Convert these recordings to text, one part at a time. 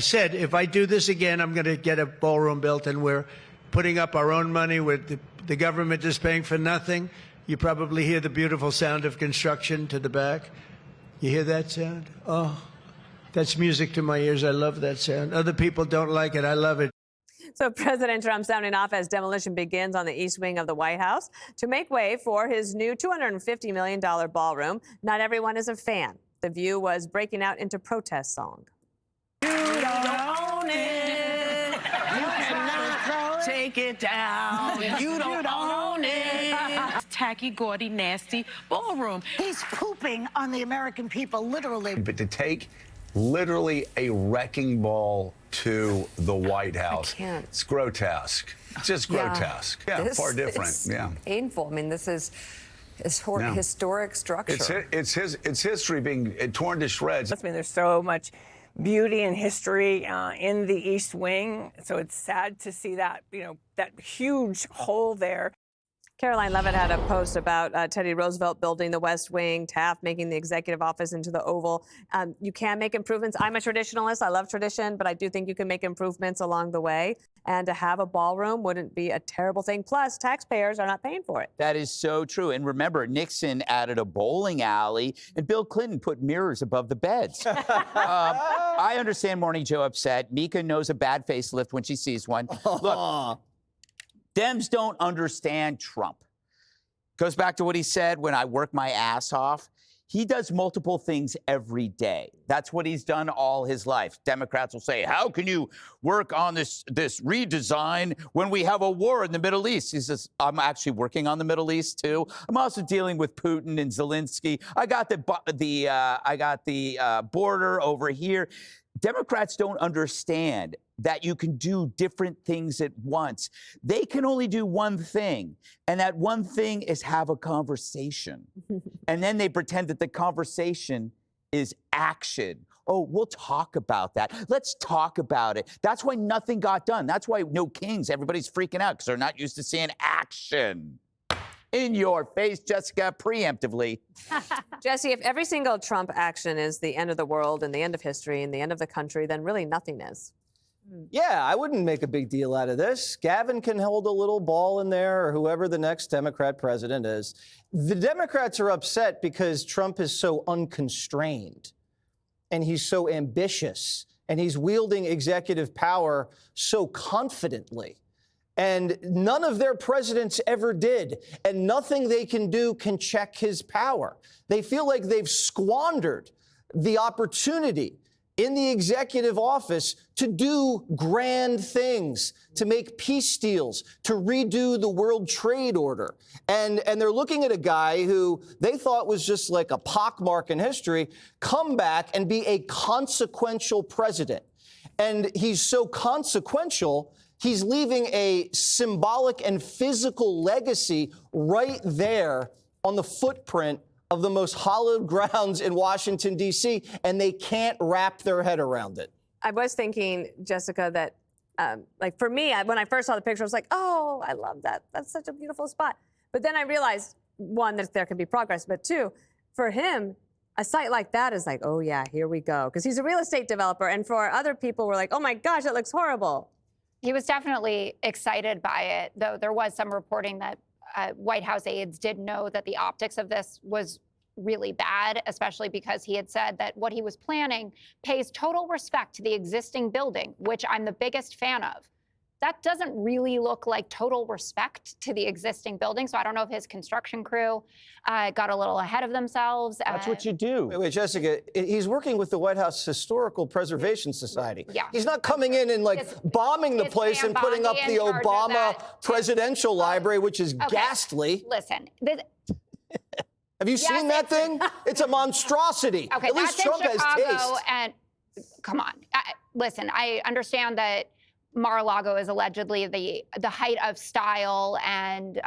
I said, if I do this again, I'm going to get a ballroom built, and we're putting up our own money. With the government is paying for nothing. You probably hear the beautiful sound of construction to the back. You hear that sound? Oh, that's music to my ears. I love that sound. Other people don't like it. I love it. So President Trump sounding off as demolition begins on the east wing of the White House to make way for his new $250 million ballroom. Not everyone is a fan. The View was breaking out into protest song. You don't own it. You cannot take it down. You don't own it. Tacky, gaudy, nasty ballroom. He's pooping on the American people, literally. But to take literally a wrecking ball to the White House, it's grotesque. It's just grotesque. Yeah, far different. Yeah, painful. I mean, this is historic structure. It's history being torn to shreds. I mean, there's so much beauty and history in the East Wing, so it's sad to see that, that huge hole there. Caroline Levitt had a post about Teddy Roosevelt building the West Wing, Taft making the executive office into the Oval. You can make improvements. I'm a traditionalist. I love tradition, but I do think you can make improvements along the way. And to have a ballroom wouldn't be a terrible thing. Plus, taxpayers are not paying for it. That is so true. And remember, Nixon added a bowling alley, and Bill Clinton put mirrors above the beds. I understand Morning Joe upset. Mika knows a bad facelift when she sees one. Look. Dems don't understand Trump. Goes back to what he said when I work my ass off. He does multiple things every day. That's what he's done all his life. Democrats will say, how can you work on this redesign when we have a war in the Middle East? He says, I'm actually working on the Middle East, too. I'm also dealing with Putin and Zelensky. I got the border over here. Democrats don't understand that you can do different things at once. They can only do one thing, and that one thing is have a conversation. And then they pretend that the conversation is action. Oh, we'll talk about that. Let's talk about it. That's why nothing got done. That's why no kings. Everybody's freaking out because they're not used to seeing action. In your face, Jessica, preemptively. Jesse, if every single Trump action is the end of the world and the end of history and the end of the country, then really nothing is. Yeah, I wouldn't make a big deal out of this. Gavin can hold a little ball in there, or whoever the next Democrat president is. The Democrats are upset because Trump is so unconstrained, and he's so ambitious, and he's wielding executive power so confidently. And none of their presidents ever did. And nothing they can do can check his power. They feel like they've squandered the opportunity in the executive office to do grand things, to make peace deals, to redo the World Trade Order. And they're looking at a guy who they thought was just like a pockmark in history, come back and be a consequential president. And he's so consequential, he's leaving a symbolic and physical legacy right there on the footprint of the most hallowed grounds in Washington, D.C., and they can't wrap their head around it. I was thinking, Jessica, that, for me, when I first saw the picture, I was like, oh, I love that. That's such a beautiful spot. But then I realized, one, that there can be progress, but two, for him, a site like that is like, oh, yeah, here we go. Because he's a real estate developer, and for other people, we're like, oh, my gosh, that looks horrible. He was definitely excited by it, though there was some reporting that White House aides did know that the optics of this was really bad, especially because he had said that what he was planning pays total respect to the existing building, which I'm the biggest fan of. That doesn't really look like total respect to the existing building. So I don't know if his construction crew got a little ahead of themselves. That's what you do. Wait, Jessica, he's working with the White House Historical Preservation Society. Yeah. He's not coming in and bombing the place and putting up the Obama Presidential Library, which is ghastly. Listen. Have you seen that thing? It's a monstrosity. Okay, at least Trump has taste. And come on. Listen, I understand that Mar-a-Lago is allegedly the height of style and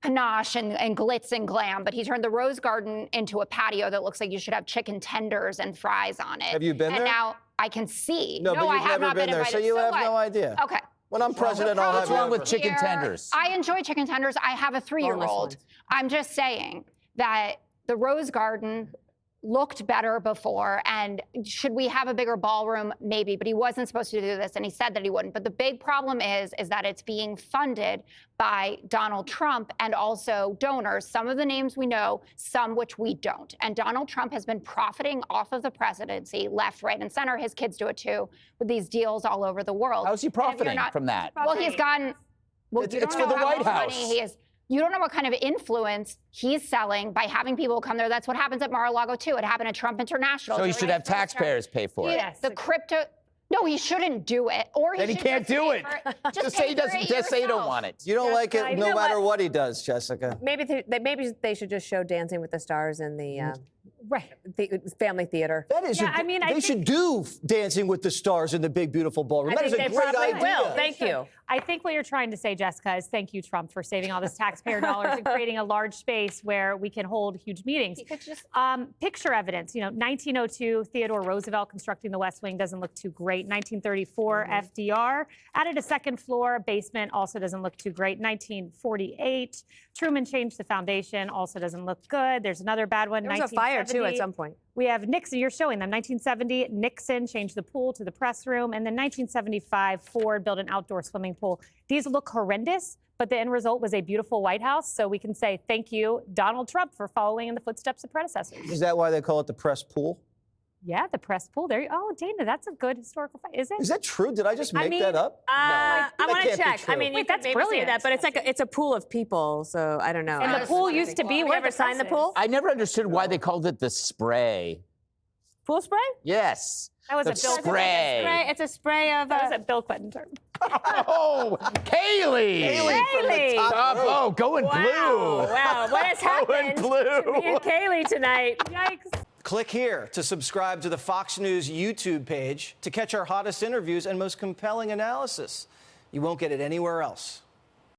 panache and glitz and glam, but he turned the Rose Garden into a patio that looks like you should have chicken tenders and fries on it. Have you been there? And now I can see. No, but I you've have never not been there, so you have no idea. Okay. When I'm president, I'll have What's wrong with chicken tenders? I enjoy chicken tenders. I have a 3-year-old. I'm just saying that the Rose Garden looked better before. And should we have a bigger ballroom? Maybe, but he wasn't supposed to do this, and he said that he wouldn't. But the big problem is that it's being funded by Donald Trump and also donors, some of the names we know, some which we don't. And Donald Trump has been profiting off of the presidency, left, right, and center. His kids do it too, with these deals all over the world. How's he profiting from that? Well, he's gotten. Well, it's for the White House. He is. You don't know what kind of influence he's selling by having people come there. That's what happens at Mar-a-Lago too. It happened at Trump International. So he should have taxpayers pay for it. Yes. The crypto. No, he shouldn't do it. Or then he can't do it. Just say he doesn't. Just say he don't want it. You don't like it no matter what he does, Jessica. Maybe they should just show Dancing with the Stars in the family theater. That is. Yeah, they should do Dancing with the Stars in the big beautiful ballroom. That is a great idea. Will. Thank you. I think what you're trying to say, Jessica, is thank you, Trump, for saving all this taxpayer dollars and creating a large space where we can hold huge meetings. You could just picture evidence. 1902, Theodore Roosevelt constructing the West Wing doesn't look too great. 1934, FDR added a second floor. Basement also doesn't look too great. 1948, Truman changed the foundation. Also doesn't look good. There's another bad one. There was a fire too at some point. We have Nixon, you're showing them. 1970, Nixon changed the pool to the press room. And then 1975, Ford built an outdoor swimming pool. These look horrendous, but the end result was a beautiful White House. So we can say thank you, Donald Trump, for following in the footsteps of predecessors. Is that why they call it the press pool? Yeah, the press pool. There. Oh, Dana, that's a good historical fact. Is it? Is that true? Did I just make that up? No. I want to check. I mean, Wait, that's brilliant. That, but it's a pool of people, so I don't know. And the pool used to be where ever signed the pool? I never understood why they called it the spray. Pool spray? Yes. That was the a Bill spray. It's a spray of. That was a Bill Clinton term. Oh, Kaylee. Oh, going blue. Wow, what has happened Going blue. to me and Kaylee tonight? Yikes. Click here to subscribe to the Fox News YouTube page to catch our hottest interviews and most compelling analysis. You won't get it anywhere else.